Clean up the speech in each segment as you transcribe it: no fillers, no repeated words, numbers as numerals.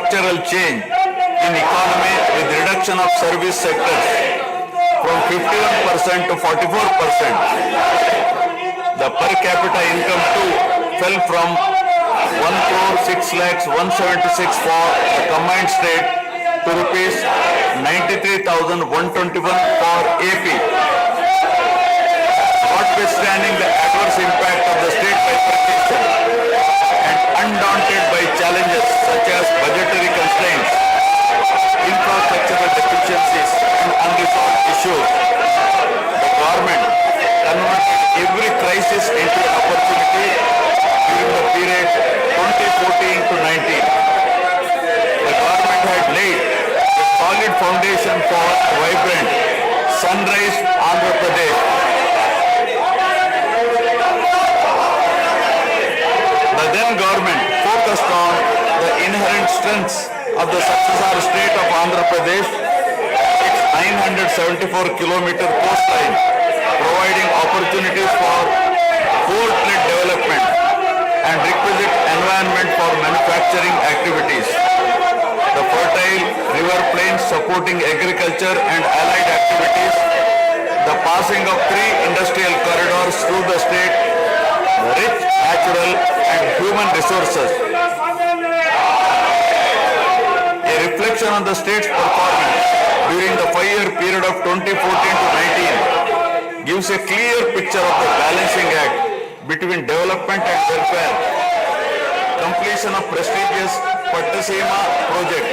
structural change in economy with reduction of service sectors from 51% to 44%. The per capita income too fell from 1 crore 6 lakhs 176 for the combined state to rupees 93,121 for AP. Notwithstanding the adverse impact of the state bifurcation and undaunted by challenges such as budgetary constraints, infrastructural deficiencies and unresolved issues, the government converted every crisis into an opportunity during the period 2014 to 19. The government had laid a solid foundation for a vibrant sunrise Andhra Pradesh. The then government focused on the inherent strengths of the successor state of Andhra Pradesh, its 974-kilometer coastline, providing opportunities for port-led development and requisite environment for manufacturing activities. The fertile river plains supporting agriculture and allied activities, the passing of 3 industrial corridors through the state, the rich natural and human resources. A reflection on the state's performance during the 5-year period of 2014 to 19 gives a clear picture of the balancing act between development and welfare. Completion of prestigious Pattasima project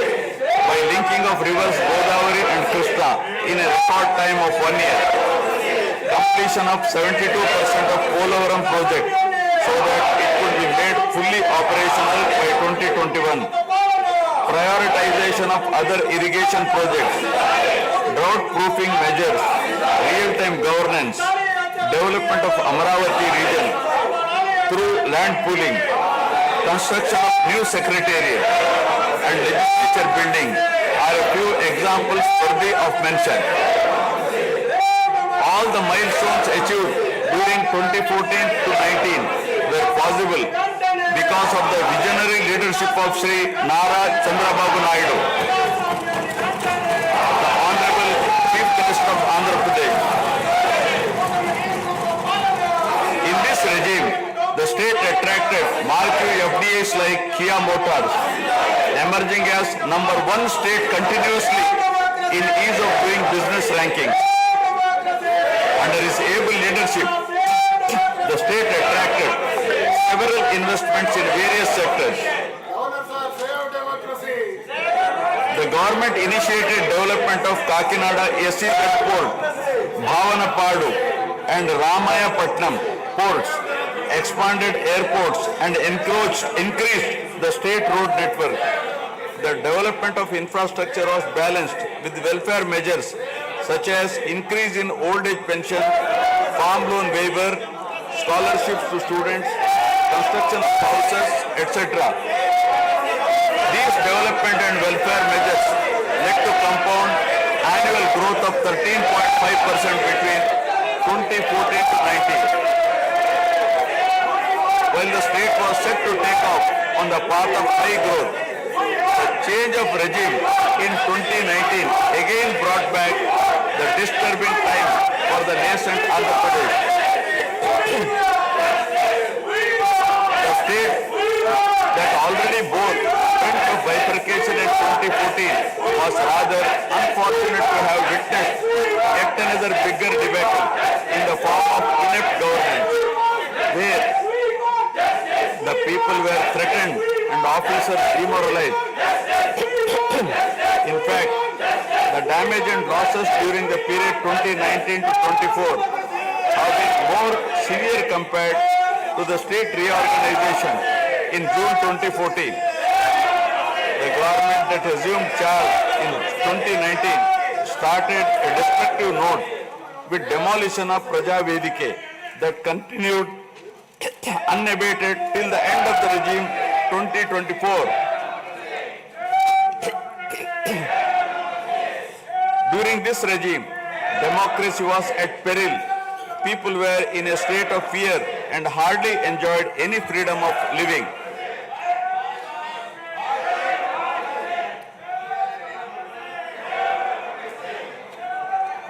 by linking of rivers Godavari and Krishna in a record time of 1 year. Completion of 72% of Polavaram project so that it could be made fully operational by 2021. Prioritization of other irrigation projects, drought proofing measures, real-time governance, development of Amaravathi region through land pooling, construction of new secretariat and legislature building are a few examples worthy of mention. All the milestones achieved during 2014 to 19 were possible because of the visionary leadership of Sri Nara Chandrababu Naidu, the Honorable Chief Minister of Andhra Pradesh. In this regime, the state attracted marquee FDIs like Kia Motors, emerging as #1 state continuously in ease of doing business rankings. Under his able leadership, the state attracted several investments in various sectors. The government initiated development of Kakinada SEZ port, Bhavanapadu and Ramayapatnam ports, expanded airports and increased the state road network. The development of infrastructure was balanced with welfare measures such as increase in old age pension, farm loan waiver, scholarships to students, construction of houses, etc. These development and welfare measures led to compound annual growth of 13.5% between 2014 to 19. While the state was set to take off on the path of high growth, the change of regime in 2019 again brought back the disturbing time for the nascent Andhra Pradesh. The state that already bore front of bifurcation in 2014 was rather unfortunate to have witnessed yet another bigger debacle in the form of inept governance, where the people were threatened and officers demoralized. In fact, the damage and losses during the period 2019 to 24 have been more severe compared to the state reorganization in June 2014. The government that assumed charge in 2019 started a destructive note with demolition of Praja Veetv that continued unabated till the end of the regime 2024. During this regime, democracy was at peril. People were in a state of fear and hardly enjoyed any freedom of living.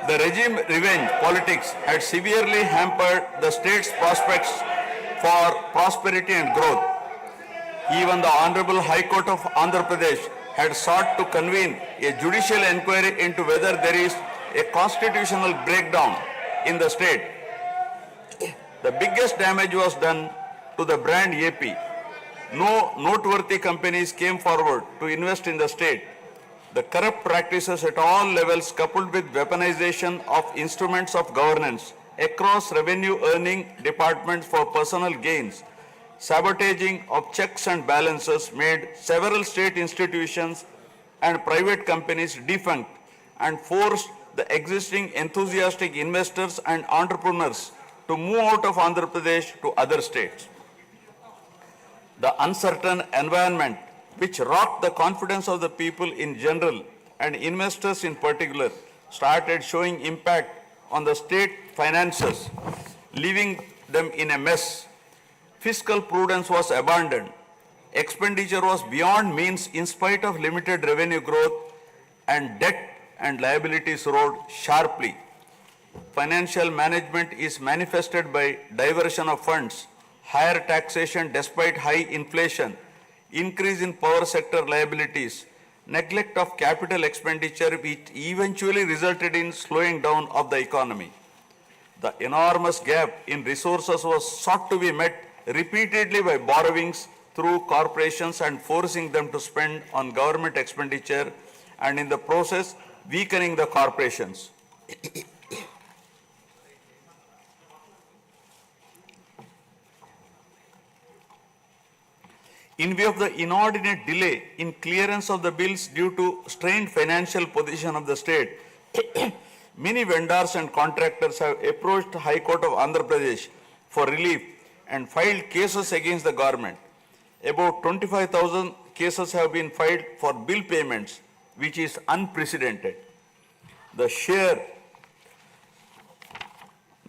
The regime revenge politics had severely hampered the state's prospects for prosperity and growth. Even the Honorable High Court of Andhra Pradesh had sought to convene a judicial inquiry into whether there is a constitutional breakdown in the state. The biggest damage was done to the brand AP. No noteworthy companies came forward to invest in the state. The corrupt practices at all levels, coupled with weaponization of instruments of governance across revenue earning departments for personal gains, sabotaging of checks and balances, made several state institutions and private companies defunct and forced the existing enthusiastic investors and entrepreneurs to move out of Andhra Pradesh to other states. The uncertain environment which rocked the confidence of the people in general and investors in particular started showing impact on the state finances, leaving them in a mess. Fiscal prudence was abandoned. Expenditure was beyond means in spite of limited revenue growth, and debt and liabilities rose sharply. Financial management is manifested by diversion of funds, higher taxation despite high inflation, increase in power sector liabilities, neglect of capital expenditure, which eventually resulted in slowing down of the economy. The enormous gap in resources was sought to be met repeatedly by borrowings through corporations and forcing them to spend on government expenditure, and in the process weakening the corporations. In view of the inordinate delay in clearance of the bills due to strained financial position of the state, many vendors and contractors have approached the High Court of Andhra Pradesh for relief and filed cases against the government. About 25,000 cases have been filed for bill payments, which is unprecedented. The sheer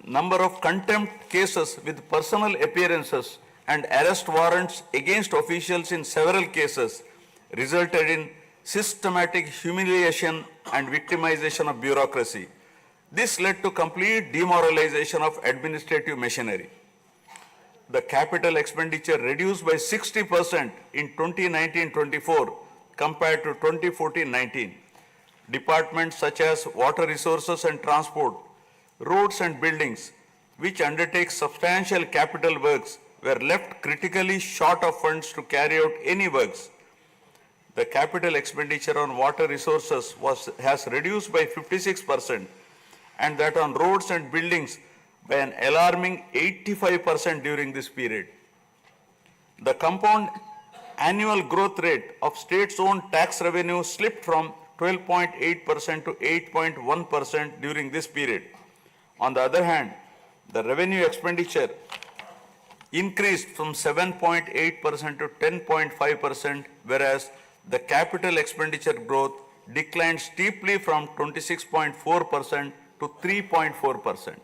number of contempt cases with personal appearances and arrest warrants against officials in several cases resulted in systematic humiliation and victimization of bureaucracy. This led to complete demoralization of administrative machinery. The capital expenditure reduced by 60% in 2019-24 compared to 2014-19. Departments such as water resources and transport, roads and buildings, which undertake substantial capital works, were left critically short of funds to carry out any works. The capital expenditure on water resources has reduced by 56%, and that on roads and buildings by an alarming 85% during this period. The compound annual growth rate of states-owned tax revenue slipped from 12.8% to 8.1% during this period. On the other hand, the revenue expenditure increased from 7.8% to 10.5%, whereas the capital expenditure growth declined steeply from 26.4% to 3.4%.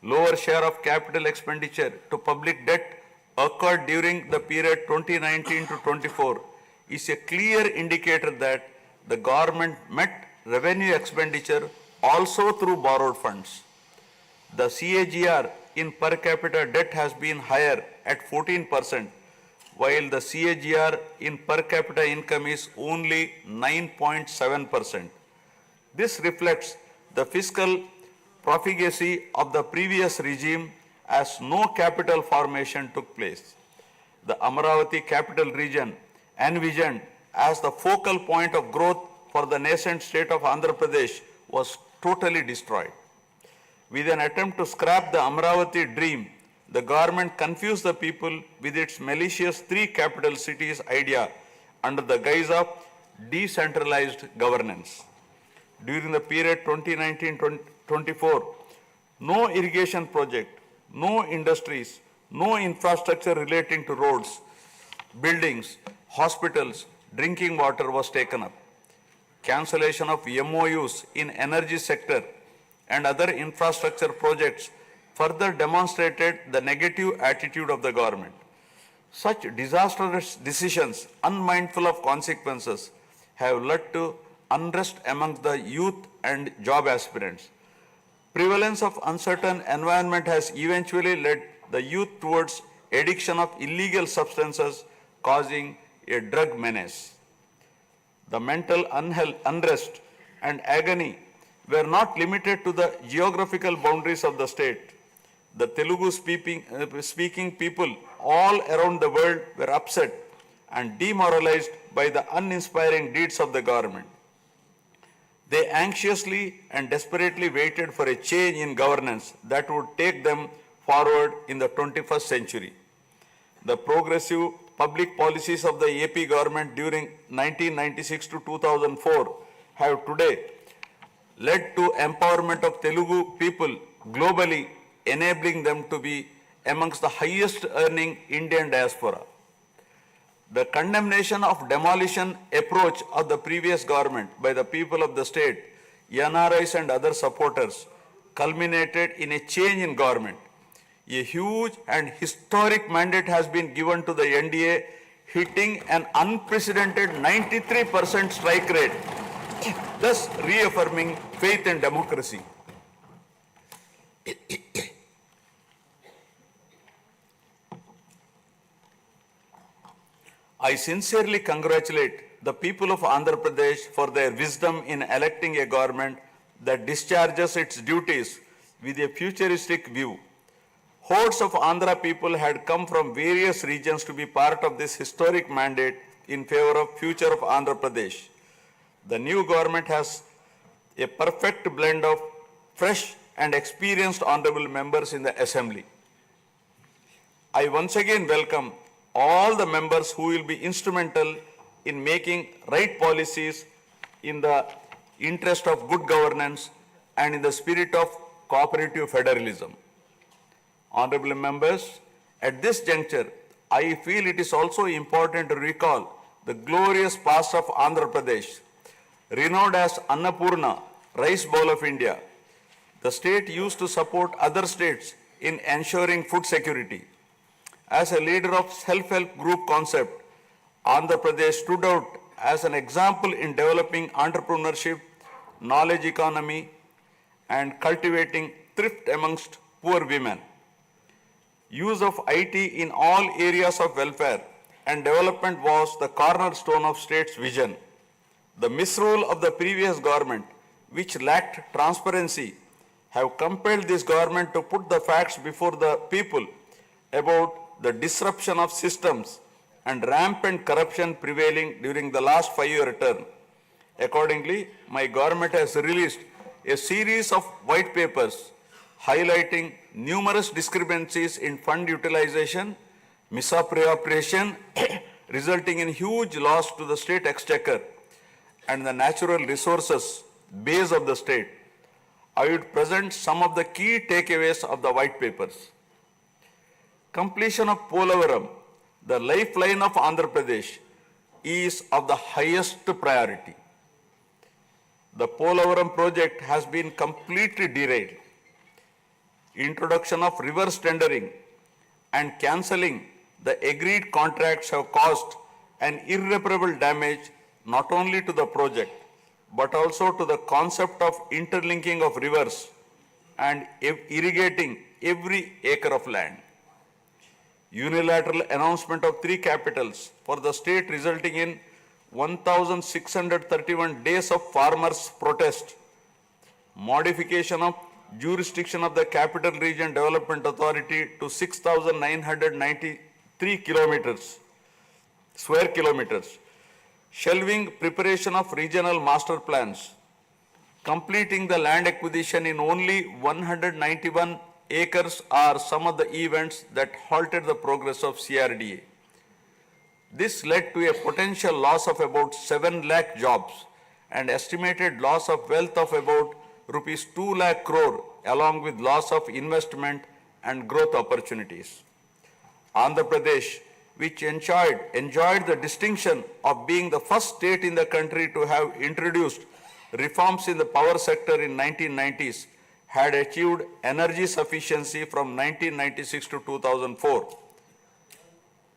Lower share of capital expenditure to public debt occurred during the period 2019 to 24 is a clear indicator that the government met revenue expenditure also through borrowed funds. The CAGR in per capita debt has been higher at 14%, while the CAGR in per capita income is only 9.7%. This reflects the fiscal profligacy of the previous regime, as no capital formation took place. The Amaravathi capital region, envisioned as the focal point of growth for the nascent state of Andhra Pradesh, was totally destroyed. With an attempt to scrap the Amaravathi dream, the government confused the people with its malicious three capital cities idea under the guise of decentralized governance. During the period 2019-24, no irrigation project, no industries, no infrastructure relating to roads, buildings, hospitals, drinking water was taken up. Cancellation of MOUs in energy sector and other infrastructure projects further demonstrated the negative attitude of the government. Such disastrous decisions, unmindful of consequences, have led to unrest amongst the youth and job aspirants. Prevalence of uncertain environment has eventually led the youth towards addiction of illegal substances, causing a drug menace. The mental unrest and agony were not limited to the geographical boundaries of the state. The Telugu speaking people all around the world were upset and demoralized by the uninspiring deeds of the government. They anxiously and desperately waited for a change in governance that would take them forward in the 21st century. The progressive public policies of the AP government during 1996 to 2004 have today led to empowerment of Telugu people globally, enabling them to be amongst the highest earning Indian diaspora. The condemnation of demolition approach of the previous government by the people of the state, NRIs and other supporters, culminated in a change in government. A huge and historic mandate has been given to the NDA, hitting an unprecedented 93% strike rate, thus reaffirming faith in democracy. I sincerely congratulate the people of Andhra Pradesh for their wisdom in electing a government that discharges its duties with a futuristic view. Hordes of Andhra people had come from various regions to be part of this historic mandate in favor of future of Andhra Pradesh. The new government has a perfect blend of fresh and experienced honorable members in the assembly. I once again welcome all the members who will be instrumental in making right policies in the interest of good governance and in the spirit of cooperative federalism. Honorable members, at this juncture, I feel it is also important to recall the glorious past of Andhra Pradesh. Renowned as Annapurna, rice bowl of India, the state used to support other states in ensuring food security. As a leader of self-help group concept, Andhra Pradesh stood out as an example in developing entrepreneurship, knowledge economy, and cultivating thrift amongst poor women. Use of IT in all areas of welfare and development was the cornerstone of state's vision. The misrule of the previous government, which lacked transparency, have compelled this government to put the facts before the people about the disruption of systems and rampant corruption prevailing during the last 5-year term. Accordingly, my government has released a series of white papers highlighting numerous discrepancies in fund utilization, misappropriation, resulting in huge loss to the state exchequer and the natural resources base of the state. I would present some of the key takeaways of the white papers. Completion of Polavaram, the lifeline of Andhra Pradesh, is of the highest priority. The Polavaram project has been completely derailed. Introduction of reverse tendering and cancelling the agreed contracts have caused an irreparable damage not only to the project but also to the concept of interlinking of rivers and irrigating every acre of land. Unilateral announcement of 3 capitals for the state resulting in 1,631 days of farmers' protest. Modification of jurisdiction of the Capital Region Development Authority to 6,993 square kilometers. Shelving preparation of regional master plans. Completing the land acquisition in only 191 acres are some of the events that halted the progress of CRDA. This led to a potential loss of about 7 lakh jobs and estimated loss of wealth of about rupees 2 lakh crore along with loss of investment and growth opportunities. Andhra Pradesh, which enjoyed the distinction of being the first state in the country to have introduced reforms in the power sector in 1990s, had achieved energy sufficiency from 1996 to 2004.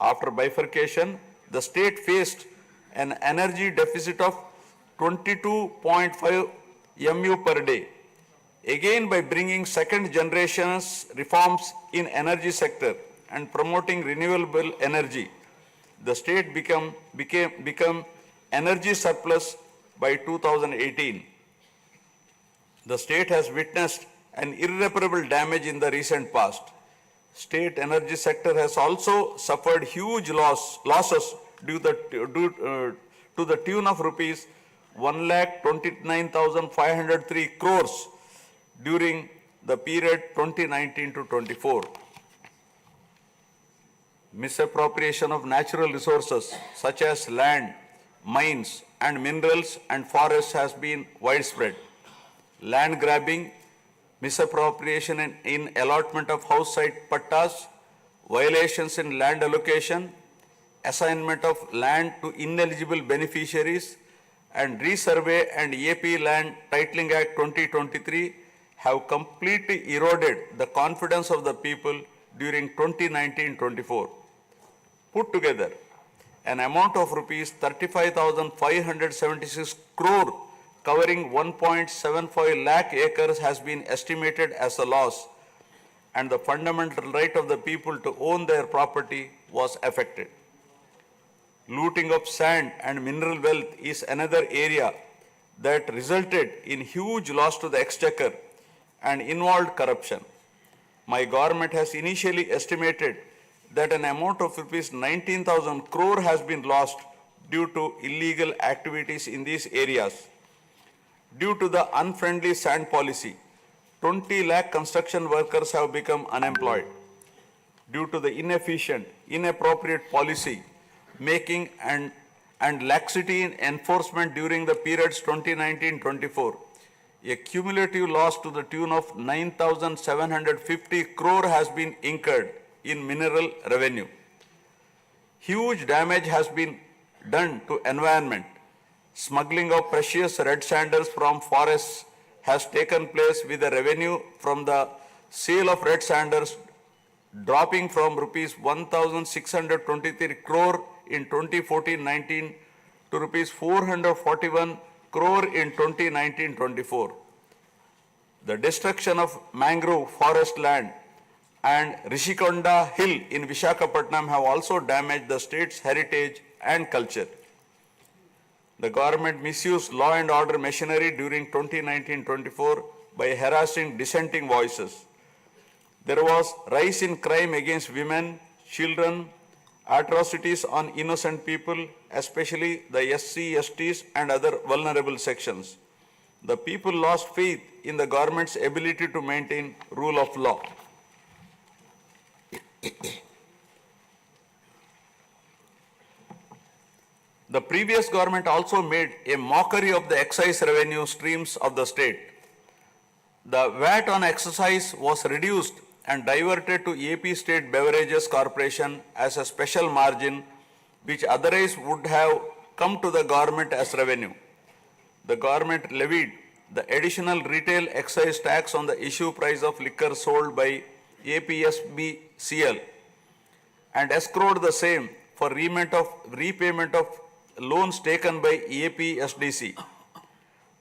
After bifurcation, the state faced an energy deficit of 22.5 MU per day. Again, by bringing second generation's reforms in energy sector and promoting renewable energy, the state become energy surplus by 2018. The state has witnessed an irreparable damage in the recent past. State energy sector has also suffered huge losses to the tune of rupees 1,29,503 crores during the period 2019 to 24. Misappropriation of natural resources such as land, mines and minerals and forests has been widespread. Land grabbing, misappropriation in allotment of house site pattas, violations in land allocation, assignment of land to ineligible beneficiaries, and Resurvey and AP Land Titling Act 2023 have completely eroded the confidence of the people during 2019-24. Put together, an amount of rupees 35,576 crore covering 1.75 lakh acres has been estimated as a loss, and the fundamental right of the people to own their property was affected. Looting of sand and mineral wealth is another area that resulted in huge loss to the exchequer and involved corruption. My government has initially estimated that an amount of rupees 19,000 crore has been lost due to illegal activities in these areas. Due to the unfriendly sand policy, 20 lakh construction workers have become unemployed. Due to the inefficient, inappropriate policy making and laxity in enforcement during the periods 2019-24, a cumulative loss to the tune of 9,750 crore has been incurred in mineral revenue. Huge damage has been done to environment. Smuggling of precious red sandals from forests has taken place with the revenue from the sale of red sandals dropping from rupees 1,623 crore in 2014-19 to rupees 441 crore in 2019-24. The destruction of mangrove forest land and Rishikonda Hill in Visakhapatnam have also damaged the state's heritage and culture. The government misused law and order machinery during 2019-24 by harassing dissenting voices. There was rise in crime against women, children, atrocities on innocent people, especially the SC, STs and other vulnerable sections. The people lost faith in the government's ability to maintain rule of law. The previous government also made a mockery of the excise revenue streams of the state. The VAT on excise was reduced and diverted to AP State Beverages Corporation as a special margin which otherwise would have come to the government as revenue. The government levied the additional retail excise tax on the issue price of liquor sold by APSBCL and escrowed the same for repayment of loans taken by APSDC.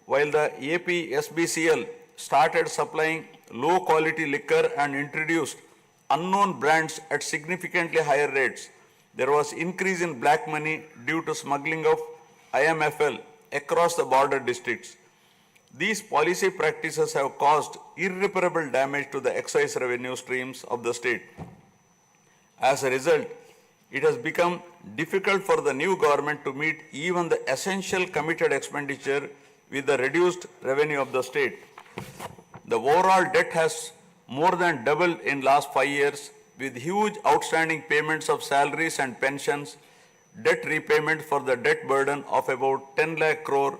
While the APSBCL started supplying low quality liquor and introduced unknown brands at significantly higher rates, there was increase in black money due to smuggling of IMFL across the border districts. These policy practices have caused irreparable damage to the excise revenue streams of the state. As a result, it has become difficult for the new government to meet even the essential committed expenditure with the reduced revenue of the state. The overall debt has more than doubled in last 5 years with huge outstanding payments of salaries and pensions, debt repayment for the debt burden of about 10 lakh crore,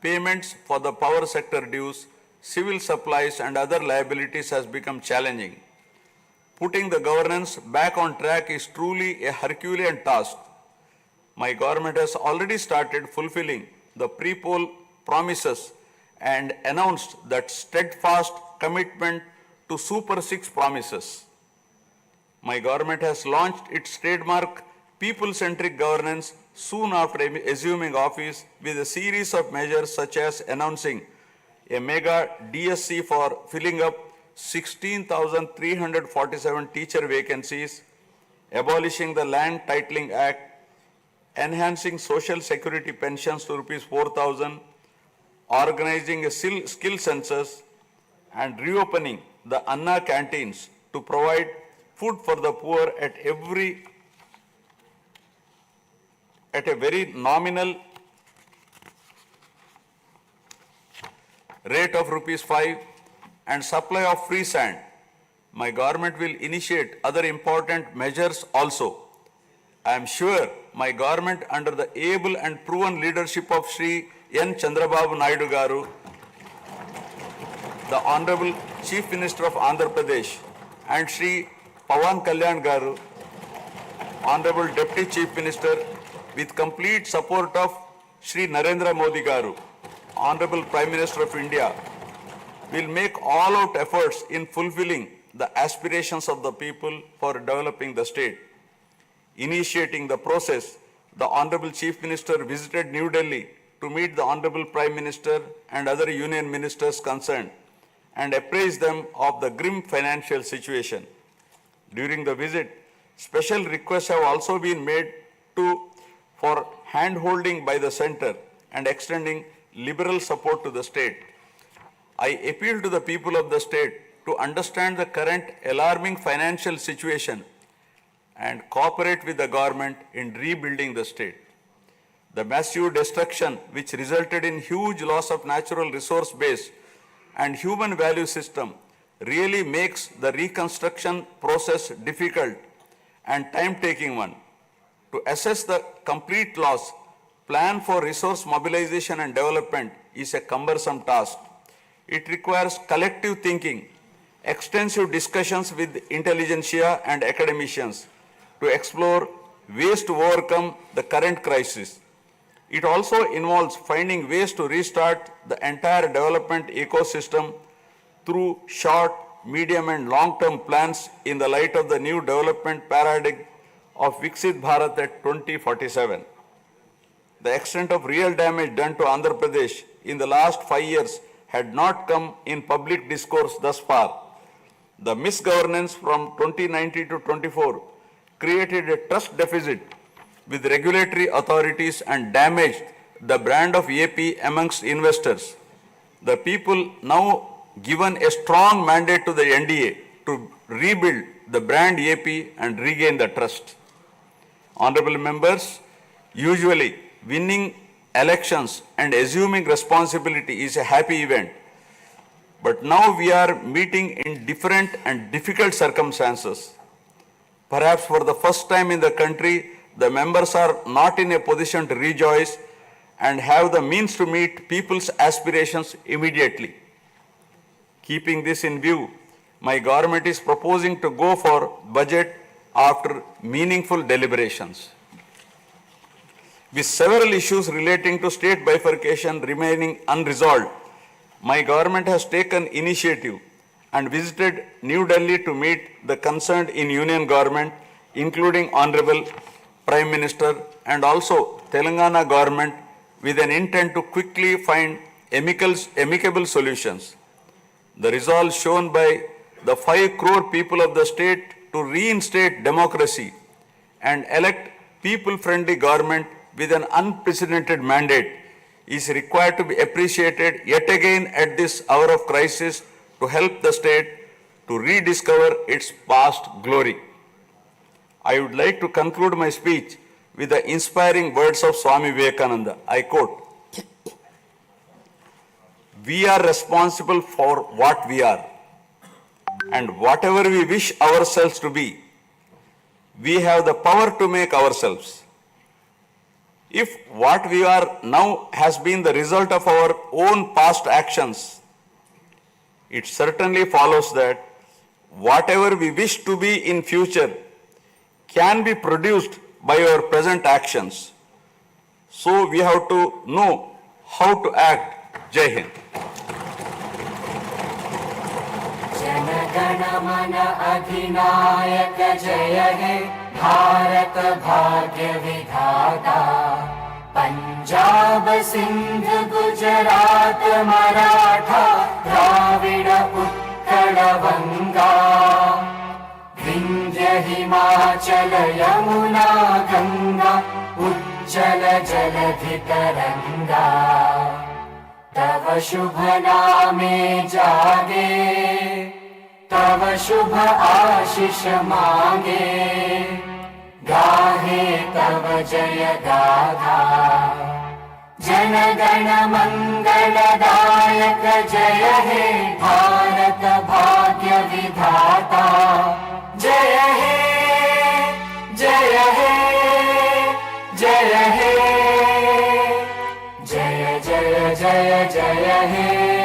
payments for the power sector dues, civil supplies and other liabilities has become challenging. Putting the governance back on track is truly a Herculean task. My government has already started fulfilling the pre-poll promises and announced that steadfast commitment to Super 6 promises. My government has launched its trademark people-centric governance soon after assuming office with a series of measures such as announcing a mega DSC for filling up 16,347 teacher vacancies, abolishing the Land Titling Act, enhancing social security pensions to rupees 4,000, organizing a skill census, and reopening the Anna canteens to provide food for the poor at a very nominal rate of rupees 5 and supply of free sand. My government will initiate other important measures also. I am sure my government under the able and proven leadership of Shri N. Chandrababu Naidu Garu, the Honorable Chief Minister of Andhra Pradesh, and Shri Pawan Kalyan Garu, Honorable Deputy Chief Minister, with complete support of Shri Narendra Modi Garu, Honorable Prime Minister of India, will make all-out efforts in fulfilling the aspirations of the people for developing the state. Initiating the process, the Honorable Chief Minister visited New Delhi to meet the Honorable Prime Minister and other union ministers concerned and apprise them of the grim financial situation. During the visit, special requests have also been made for hand-holding by the center and extending liberal support to the state. I appeal to the people of the state to understand the current alarming financial situation and cooperate with the government in rebuilding the state. The massive destruction which resulted in huge loss of natural resource base and human value system really makes the reconstruction process difficult and time-taking one. To assess the complete loss, plan for resource mobilization and development is a cumbersome task. It requires collective thinking, extensive discussions with intelligentsia and academicians to explore ways to overcome the current crisis. It also involves finding ways to restart the entire development ecosystem through short, medium and long-term plans in the light of the new development paradigm of Viksit Bharat at 2047. The extent of real damage done to Andhra Pradesh in the last 5 years had not come in public discourse thus far. The misgovernance from 2019 to 24 created a trust deficit with regulatory authorities and damaged the brand of AP amongst investors. The people now given a strong mandate to the NDA to rebuild the brand AP and regain the trust. Honorable members, usually winning elections and assuming responsibility is a happy event. But now we are meeting in different and difficult circumstances. Perhaps for the first time in the country, the members are not in a position to rejoice and have the means to meet people's aspirations immediately. Keeping this in view, my government is proposing to go for budget after meaningful deliberations. With several issues relating to state bifurcation remaining unresolved, my government has taken initiative and visited New Delhi to meet the concerned in union government, including Honorable Prime Minister and also Telangana government, with an intent to quickly find amicable solutions. The resolve shown by the 5 crore people of the state to reinstate democracy and elect people-friendly government with an unprecedented mandate is required to be appreciated yet again at this hour of crisis to help the state to rediscover its past glory. I would like to conclude my speech with the inspiring words of Swami Vivekananda. I quote, "We are responsible for what we are, and whatever we wish ourselves to be, we have the power to make ourselves. If what we are now has been the result of our own past actions, it certainly follows that whatever we wish to be in future can be produced by our present actions. So we have to know how to act." Jai Hind. जनगण मन अधिनायक जय हे भारत भाग्य विधाता पंजाब सिंध गुजरात मराठा द्राविड उत्कल बंगा विंध्य हिमाचल यमुना गंगा उज्जल जलधि तरंगा तव शुभ नामे जागे तव शुभ आशीष मांगे गाहे तव जय गाथा जन गण मंगलदायक जय हे भारत भाग्य विधाता जय हे जय हे जय हे जय जय जय जय हे।